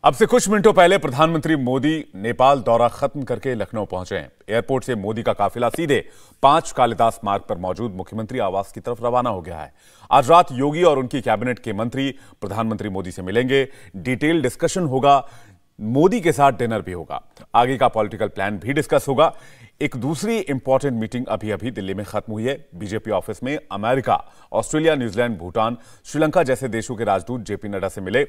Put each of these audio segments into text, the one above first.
अब से कुछ मिनटों पहले प्रधानमंत्री मोदी नेपाल दौरा खत्म करके लखनऊ पहुंचे हैं। एयरपोर्ट से मोदी का काफिला सीधे 5 कालिदास मार्ग पर मौजूद मुख्यमंत्री आवास की तरफ रवाना हो गया है। आज रात योगी और उनकी कैबिनेट के मंत्री प्रधानमंत्री मोदी से मिलेंगे। डिटेल डिस्कशन होगा, मोदी के साथ डिनर भी होगा, आगे का पॉलिटिकल प्लान भी डिस्कस होगा। एक दूसरी इंपॉर्टेंट मीटिंग अभी दिल्ली में खत्म हुई है। बीजेपी ऑफिस में America, Australia, New Zealand, Bhutan, Sri Lanka जैसे देशों के राजदूत जेपी नड्डा से मिले।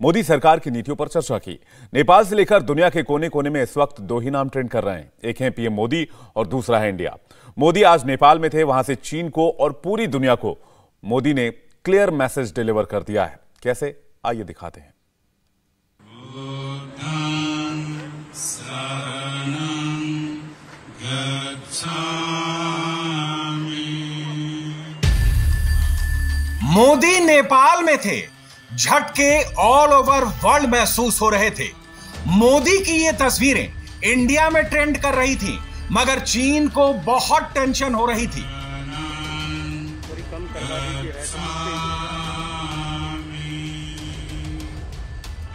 मोदी सरकार की नीतियों पर चर्चा की। नेपाल से लेकर दुनिया के कोने कोने में इस वक्त 2 ही नाम ट्रेंड कर रहे हैं। एक है पीएम मोदी और दूसरा है इंडिया। मोदी आज नेपाल में थे, वहां से चीन को और पूरी दुनिया को मोदी ने क्लियर मैसेज डिलीवर कर दिया है। कैसे, आइए दिखाते हैं। मोदी नेपाल में थे, झटके ऑल ओवर वर्ल्ड महसूस हो रहे थे। मोदी की ये तस्वीरें इंडिया में ट्रेंड कर रही थी, मगर चीन को बहुत टेंशन हो रही थी।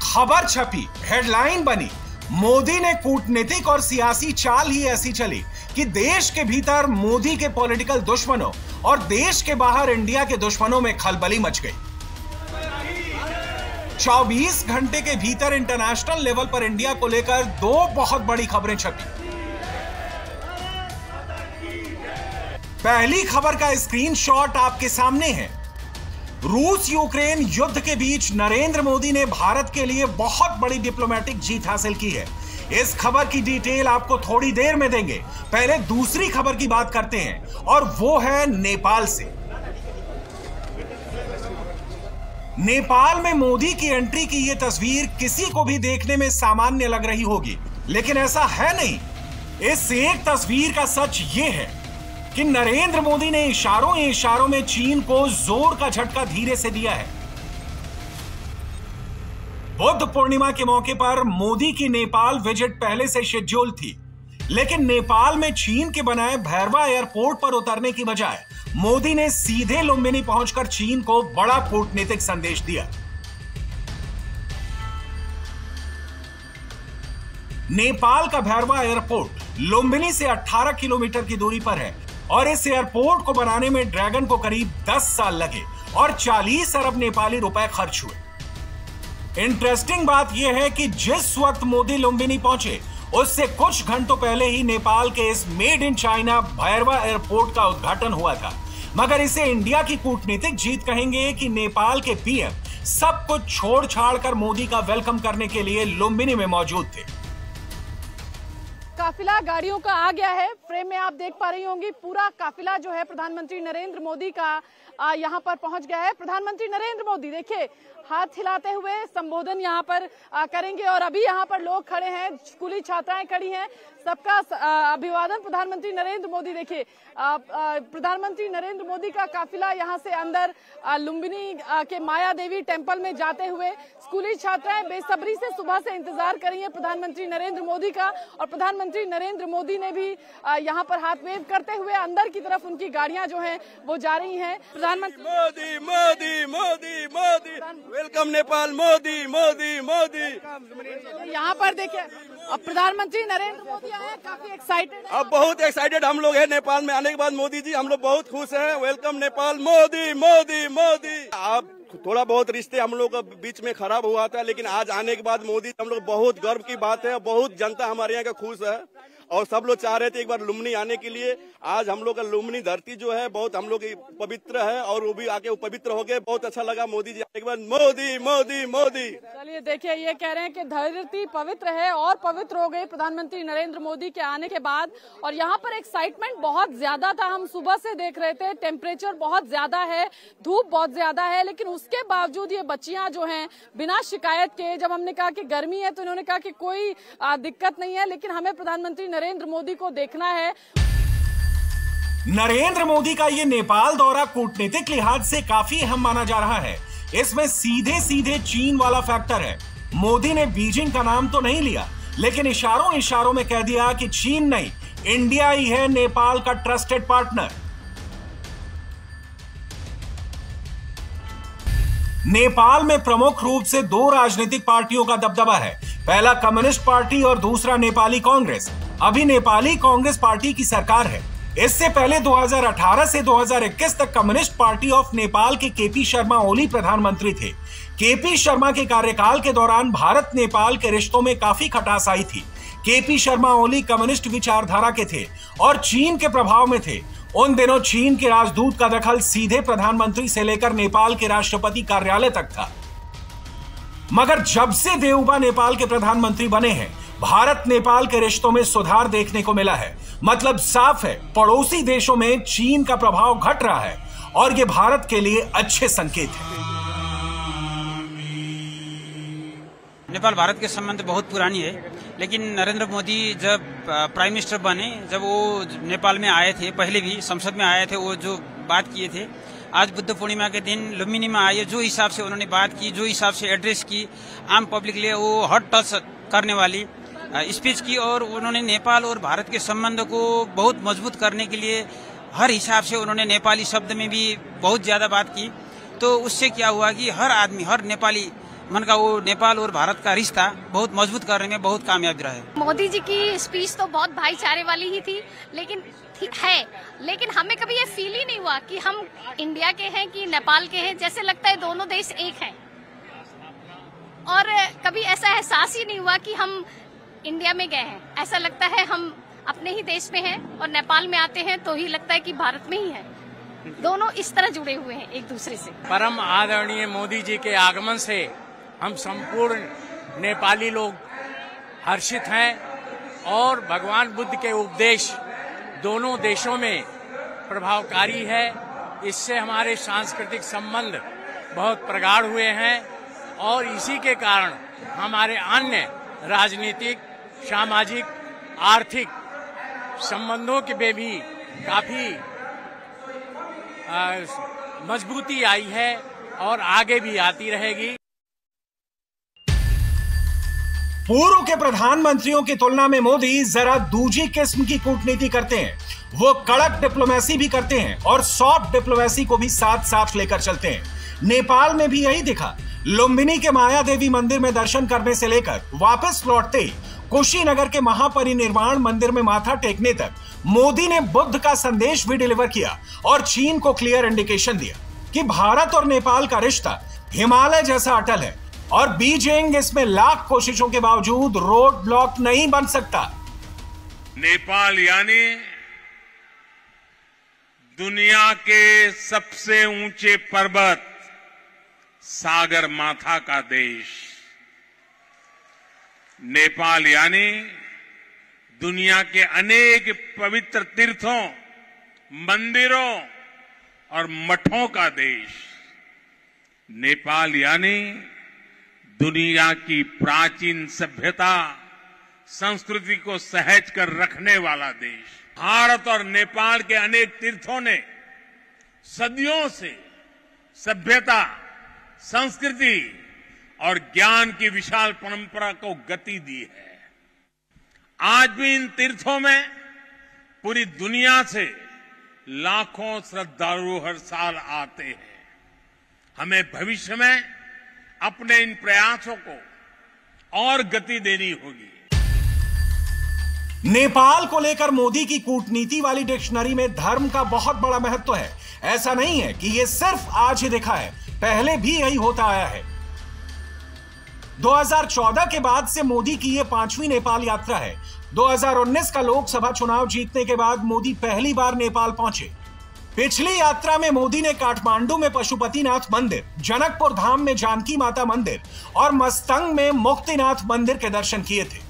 खबर छपी, हेडलाइन बनी, मोदी ने कूटनीतिक और सियासी चाल ही ऐसी चली कि देश के भीतर मोदी के पॉलिटिकल दुश्मनों और देश के बाहर इंडिया के दुश्मनों में खलबली मच गई। 24 घंटे के भीतर इंटरनेशनल लेवल पर इंडिया को लेकर 2 बहुत बड़ी खबरें छपी। पहली खबर का स्क्रीनशॉट आपके सामने है। रूस यूक्रेन युद्ध के बीच नरेंद्र मोदी ने भारत के लिए बहुत बड़ी डिप्लोमेटिक जीत हासिल की है। इस खबर की डिटेल आपको थोड़ी देर में देंगे। पहले दूसरी खबर की बात करते हैं और वो है नेपाल से। नेपाल में मोदी की एंट्री की यह तस्वीर किसी को भी देखने में सामान्य लग रही होगी, लेकिन ऐसा है नहीं। इस एक तस्वीर का सच ये है कि नरेंद्र मोदी ने इशारों में चीन को जोर का झटका धीरे से दिया है। बुद्ध पूर्णिमा के मौके पर मोदी की नेपाल विजिट पहले से शेड्यूल थी, लेकिन नेपाल में चीन के बनाए भैरवा एयरपोर्ट पर उतरने की बजाय मोदी ने सीधे लुम्बिनी पहुंचकर चीन को बड़ा कूटनीतिक संदेश दिया। नेपाल का भैरवा एयरपोर्ट लुम्बिनी से 18 किलोमीटर की दूरी पर है और इस एयरपोर्ट को बनाने में ड्रैगन को करीब 10 साल लगे और 40 अरब नेपाली रुपए खर्च हुए। इंटरेस्टिंग बात यह है कि जिस वक्त मोदी लुम्बिनी पहुंचे, उससे कुछ घंटों पहले ही नेपाल के इस made in China Bhairahawa airport का उद्घाटन हुआ था। मगर इसे इंडिया की कूटनीतिक जीत कहेंगे कि नेपाल के पीएम सब कुछ छोड़ छाड़ कर मोदी का वेलकम करने के लिए लुम्बिनी में मौजूद थे। काफिला गाड़ियों का आ गया है। फ्रेम में आप देख पा रही होंगी, पूरा काफिला जो है प्रधानमंत्री नरेंद्र मोदी का यहाँ पर पहुंच गया है। प्रधानमंत्री नरेंद्र मोदी देखिए हाथ हिलाते हुए संबोधन यहाँ पर करेंगे और अभी यहाँ पर लोग खड़े हैं, स्कूली छात्राएं खड़ी हैं, सबका अभिवादन प्रधानमंत्री नरेंद्र मोदी। देखिए प्रधानमंत्री नरेंद्र मोदी का काफिला यहाँ से अंदर लुम्बिनी के माया देवी टेम्पल में जाते हुए स्कूली छात्राएं बेसब्री से सुबह से इंतजार कर रही हैं प्रधानमंत्री नरेंद्र मोदी का। और प्रधानमंत्री नरेंद्र मोदी ने भी यहाँ पर हाथ वेव करते हुए अंदर की तरफ उनकी गाड़ियां जो हैं वो जा रही हैं। प्रधानमंत्री मोदी मोदी मोदी मोदी, वेलकम नेपाल, मोदी मोदी मोदी। यहाँ पर देखिए अब प्रधानमंत्री नरेंद्र मोदी आए, काफी एक्साइटेड। अब बहुत एक्साइटेड हम लोग हैं नेपाल में आने के बाद। मोदी जी, हम लोग बहुत खुश हैं। वेलकम नेपाल, मोदी मोदी मोदी। आप थोड़ा बहुत रिश्ते हम लोग बीच में खराब हुआ था, लेकिन आज आने के बाद मोदी हम लोग बहुत गर्व की बात है। बहुत जनता हमारे यहाँ का खुश है और सब लोग चाह रहे थे एक बार लुम्बिनी आने के लिए। आज हम लोग का लुम्बिनी धरती जो है बहुत हम लोग की पवित्र है और वो भी आके वो पवित्र हो गए। बहुत अच्छा लगा मोदी जी आने के बाद। मोदी मोदी मोदी। चलिए देखिए, ये कह रहे हैं कि धरती पवित्र है और पवित्र हो गई प्रधानमंत्री नरेंद्र मोदी के आने के बाद। और यहाँ पर एक्साइटमेंट बहुत ज्यादा था, हम सुबह से देख रहे थे। टेम्परेचर बहुत ज्यादा है, धूप बहुत ज्यादा है, लेकिन उसके बावजूद ये बच्चियां जो हैं बिना शिकायत के, जब हमने कहा कि गर्मी है तो इन्होंने कहा कि कोई दिक्कत नहीं है, लेकिन हमें प्रधानमंत्री नरेंद्र मोदी को देखना है। नरेंद्र मोदी का ये नेपाल दौरा कूटनीतिक लिहाज से काफी अहम माना जा रहा है। इसमें सीधे सीधे चीन वाला फैक्टर है। मोदी ने बीजिंग का नाम तो नहीं लिया, लेकिन इशारों में कह दिया कि चीन नहीं, इंडिया ही है नेपाल का ट्रस्टेड पार्टनर। नेपाल में प्रमुख रूप से दो राजनीतिक पार्टियों का दबदबा है। पहला कम्युनिस्ट पार्टी और दूसरा नेपाली कांग्रेस। अभी नेपाली कांग्रेस पार्टी की सरकार है। इससे पहले 2018 से 2021 तक कम्युनिस्ट पार्टी ऑफ नेपाल के केपी शर्मा ओली प्रधानमंत्री थे। केपी शर्मा के कार्यकाल के दौरान भारत नेपाल के रिश्तों में काफी खटास आई थी। केपी शर्मा ओली कम्युनिस्ट विचारधारा के थे और चीन के प्रभाव में थे। उन दिनों चीन के राजदूत का दखल सीधे प्रधानमंत्री से लेकर नेपाल के राष्ट्रपति कार्यालय तक था। मगर जब से देउबा नेपाल के प्रधानमंत्री बने हैं, भारत नेपाल के रिश्तों में सुधार देखने को मिला है। मतलब साफ है, पड़ोसी देशों में चीन का प्रभाव घट रहा है और ये भारत के लिए अच्छे संकेत है। नेपाल भारत के संबंध बहुत पुरानी है, लेकिन नरेंद्र मोदी जब प्राइम मिनिस्टर बने, जब वो नेपाल में आए थे, पहले भी संसद में आए थे, वो जो बात किए थे, आज बुद्ध पूर्णिमा के दिन लुम्बिनी में आए, जो हिसाब से उन्होंने बात की, जो हिसाब से एड्रेस की, आम पब्लिक लिए वो हॉट टच करने वाली स्पीच की, और उन्होंने नेपाल और भारत के संबंध को बहुत मजबूत करने के लिए हर हिसाब से उन्होंने नेपाली शब्द में भी बहुत ज्यादा बात की। तो उससे क्या हुआ कि हर आदमी, हर नेपाली मन का वो नेपाल और भारत का रिश्ता बहुत मजबूत करने में बहुत कामयाब रहा है। मोदी जी की स्पीच तो बहुत भाईचारे वाली ही थी, लेकिन हमें कभी ये फील ही नहीं हुआ कि हम इंडिया के हैं कि नेपाल के हैं। जैसे लगता है दोनों देश एक हैं, और कभी ऐसा एहसास ही नहीं हुआ कि हम इंडिया में गए हैं। ऐसा लगता है हम अपने ही देश में हैं, और नेपाल में आते हैं तो ही लगता है कि भारत में ही है। दोनों इस तरह जुड़े हुए हैं एक दूसरे से। परम आदरणीय मोदी जी के आगमन से हम संपूर्ण नेपाली लोग हर्षित हैं, और भगवान बुद्ध के उपदेश दोनों देशों में प्रभावकारी है। इससे हमारे सांस्कृतिक संबंध बहुत प्रगाढ़ हुए हैं, और इसी के कारण हमारे अन्य राजनीतिक, सामाजिक, आर्थिक संबंधों के में भी काफी मजबूती आई है और आगे भी आती रहेगी। पूर्व के प्रधानमंत्रियों की तुलना में मोदी जरा दूसरी किस्म की कूटनीति करते हैं। वो कड़क डिप्लोमेसी भी करते हैं और सॉफ्ट डिप्लोमेसी को भी साथ साथ लेकर चलते हैं। नेपाल में भी यही दिखा। लुम्बिनी के माया देवी मंदिर में दर्शन करने से लेकर वापस लौटते ही कुशीनगर के महापरिनिर्वाण मंदिर में माथा टेकने तक मोदी ने बुद्ध का संदेश भी डिलीवर किया और चीन को क्लियर इंडिकेशन दिया कि भारत और नेपाल का रिश्ता हिमालय जैसा अटल है, और बीजिंग इसमें लाख कोशिशों के बावजूद रोड ब्लॉक नहीं बन सकता। नेपाल यानी दुनिया के सबसे ऊंचे पर्वत, सागर माथा का देश। नेपाल यानी दुनिया के अनेक पवित्र तीर्थों, मंदिरों और मठों का देश। नेपाल यानी दुनिया की प्राचीन सभ्यता, संस्कृति को सहेज कर रखने वाला देश। भारत और नेपाल के अनेक तीर्थों ने सदियों से सभ्यता, संस्कृति और ज्ञान की विशाल परंपरा को गति दी है। आज भी इन तीर्थों में पूरी दुनिया से लाखों श्रद्धालु हर साल आते हैं। हमें भविष्य में अपने इन प्रयासों को और गति देनी होगी। नेपाल को लेकर मोदी की कूटनीति वाली डिक्शनरी में धर्म का बहुत बड़ा महत्व है। ऐसा नहीं है कि यह सिर्फ आज ही दिखा है, पहले भी यही होता आया है। 2014 के बाद से मोदी की यह 5वीं नेपाल यात्रा है। 2019 का लोकसभा चुनाव जीतने के बाद मोदी पहली बार नेपाल पहुंचे। पिछली यात्रा में मोदी ने काठमांडू में पशुपतिनाथ मंदिर, जनकपुर धाम में जानकी माता मंदिर और मस्तंग में मुक्तिनाथ मंदिर के दर्शन किए थे।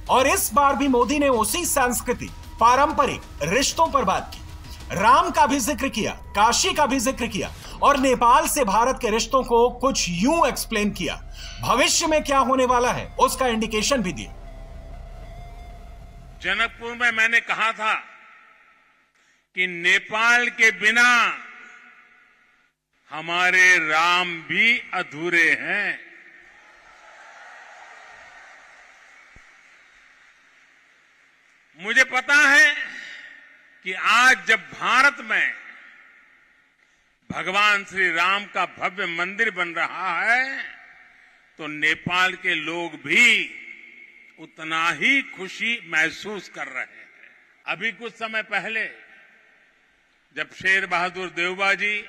और इस बार भी मोदी ने उसी सांस्कृतिक, पारंपरिक रिश्तों पर बात की। राम का भी जिक्र किया, काशी का भी जिक्र किया और नेपाल से भारत के रिश्तों को कुछ यूं एक्सप्लेन किया। भविष्य में क्या होने वाला है उसका इंडिकेशन भी दिया। जनकपुर में मैंने कहा था कि नेपाल के बिना हमारे राम भी अधूरे हैं। मुझे पता है कि आज जब भारत में भगवान श्री राम का भव्य मंदिर बन रहा है तो नेपाल के लोग भी उतना ही खुशी महसूस कर रहे हैं। अभी कुछ समय पहले जब शेर बहादुर देवबा जी,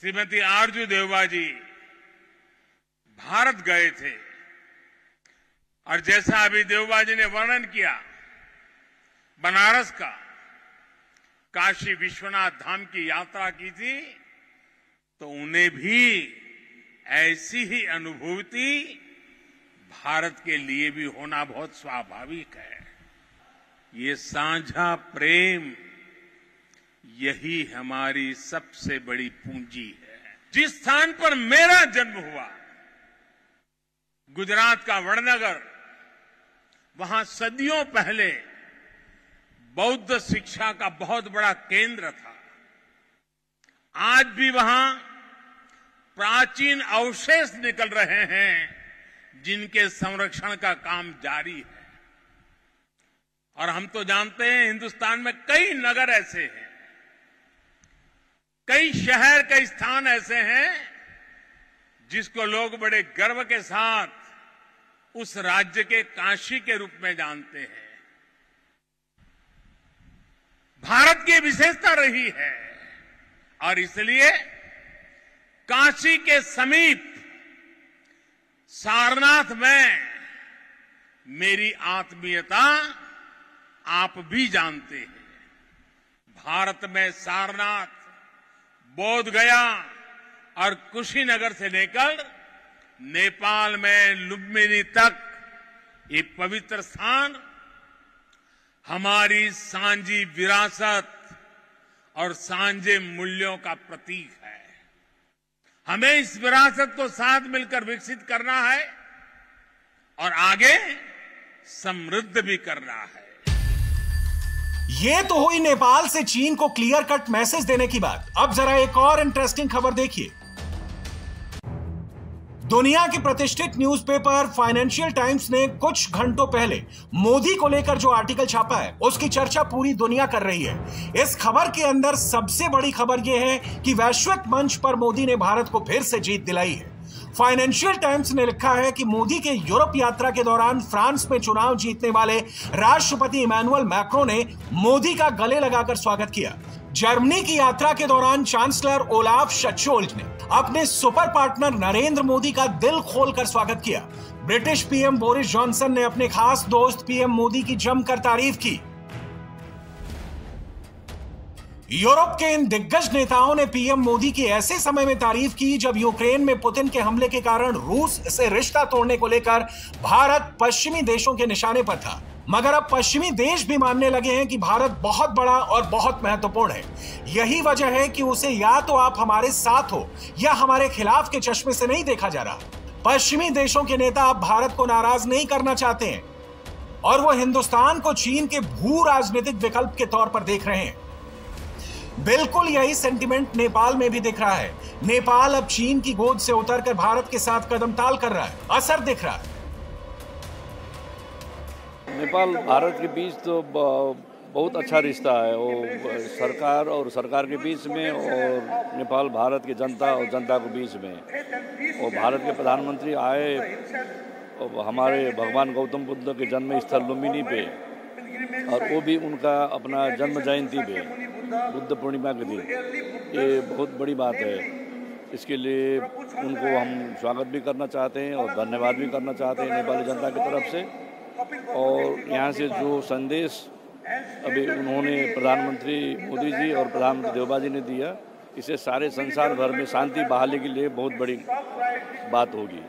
श्रीमती आरजू देवबा जी भारत गए थे और जैसा अभी देवबा जी ने वर्णन किया बनारस का, काशी विश्वनाथ धाम की यात्रा की थी, तो उन्हें भी ऐसी ही अनुभूति भारत के लिए भी होना बहुत स्वाभाविक है। ये साझा प्रेम, यही हमारी सबसे बड़ी पूंजी है। जिस स्थान पर मेरा जन्म हुआ, गुजरात का वडनगर, वहां सदियों पहले बौद्ध शिक्षा का बहुत बड़ा केंद्र था। आज भी वहां प्राचीन अवशेष निकल रहे हैं जिनके संरक्षण का काम जारी है। और हम तो जानते हैं हिंदुस्तान में कई नगर ऐसे हैं, कई शहर, कई स्थान ऐसे हैं जिसको लोग बड़े गर्व के साथ उस राज्य के काशी के रूप में जानते हैं। भारत की विशेषता रही है और इसलिए काशी के समीप सारनाथ में मेरी आत्मीयता आप भी जानते हैं। भारत में सारनाथ, बोध गया और कुशीनगर से लेकर नेपाल में लुम्बिनी तक ये पवित्र स्थान हमारी सांझी विरासत और सांझे मूल्यों का प्रतीक है। हमें इस विरासत को साथ मिलकर विकसित करना है और आगे समृद्ध भी करना है। ये तो हुई नेपाल से चीन को क्लियर कट मैसेज देने की बात। अब जरा एक और इंटरेस्टिंग खबर देखिए। दुनिया के प्रतिष्ठित न्यूज़पेपर फाइनेंशियल टाइम्स ने कुछ घंटों पहले मोदी को लेकर जो आर्टिकल छापा है उसकी चर्चा पूरी दुनिया कर रही है। इस खबर के अंदर सबसे बड़ी खबर यह है कि वैश्विक मंच पर मोदी ने भारत को फिर से जीत दिलाई है। फाइनेंशियल टाइम्स ने लिखा है कि मोदी के यूरोप यात्रा के दौरान फ्रांस में चुनाव जीतने वाले राष्ट्रपति इमैनुअल मैक्रों ने मोदी का गले लगाकर स्वागत किया। जर्मनी की यात्रा के दौरान चांसलर ओलाफ शोल्ज ने अपने सुपर पार्टनर नरेंद्र मोदी का दिल खोलकर स्वागत किया। ब्रिटिश पीएम बोरिस जॉनसन ने अपने खास दोस्त पीएम मोदी की जमकर तारीफ की। यूरोप के इन दिग्गज नेताओं ने पीएम मोदी की ऐसे समय में तारीफ की जब यूक्रेन में पुतिन के हमले के कारण रूस से रिश्ता तोड़ने को लेकर भारत पश्चिमी देशों के निशाने पर था। मगर अब पश्चिमी देश भी मानने लगे हैं कि भारत बहुत बड़ा और बहुत महत्वपूर्ण है। यही वजह है कि उसे या तो आप हमारे साथ हो या हमारे खिलाफ के चश्मे से नहीं देखा जा रहा। पश्चिमी देशों के नेता अब भारत को नाराज नहीं करना चाहते हैं और वो हिंदुस्तान को चीन के भू राजनीतिक विकल्प के तौर पर देख रहे हैं। बिल्कुल यही सेंटिमेंट नेपाल में भी दिख रहा है। नेपाल अब चीन की गोद से उतरकर भारत के साथ कदम ताल कर रहा है, असर दिख रहा है। नेपाल भारत के बीच तो बहुत अच्छा रिश्ता है, वो सरकार और सरकार के बीच में और नेपाल भारत की जनता और जनता के बीच में। और भारत के प्रधानमंत्री आए और हमारे भगवान गौतम बुद्ध के जन्म स्थल लुम्बिनी पे, और वो भी उनका अपना जन्म जयंती पे बुद्ध पूर्णिमा के दिन, ये बहुत बड़ी बात है। इसके लिए उनको हम स्वागत भी करना चाहते हैं और धन्यवाद भी करना चाहते हैं नेपाली जनता की तरफ से। और यहाँ से जो संदेश अभी उन्होंने प्रधानमंत्री मोदी जी और प्रधानमंत्री देवबा जी ने दिया, इसे सारे संसार भर में शांति बहाली के लिए बहुत बड़ी बात होगी।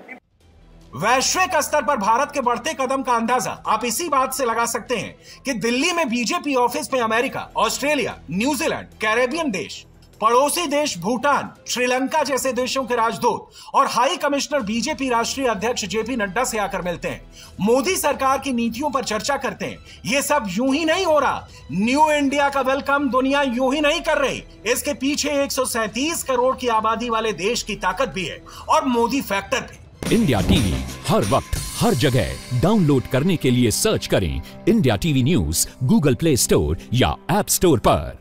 वैश्विक स्तर पर भारत के बढ़ते कदम का अंदाजा आप इसी बात से लगा सकते हैं कि दिल्ली में बीजेपी ऑफिस में अमेरिका, ऑस्ट्रेलिया, न्यूजीलैंड, कैरेबियन देश, पड़ोसी देश भूटान, श्रीलंका जैसे देशों के राजदूत और हाई कमिश्नर बीजेपी राष्ट्रीय अध्यक्ष जेपी नड्डा से आकर मिलते हैं, मोदी सरकार की नीतियों पर चर्चा करते हैं। ये सब यूं ही नहीं हो रहा। न्यू इंडिया का वेलकम दुनिया यूं ही नहीं कर रही। इसके पीछे 137 करोड़ की आबादी वाले देश की ताकत भी है और मोदी फैक्टर भी। इंडिया टीवी हर वक्त हर जगह डाउनलोड करने के लिए सर्च करें India TV news Google play store या ऐप स्टोर पर।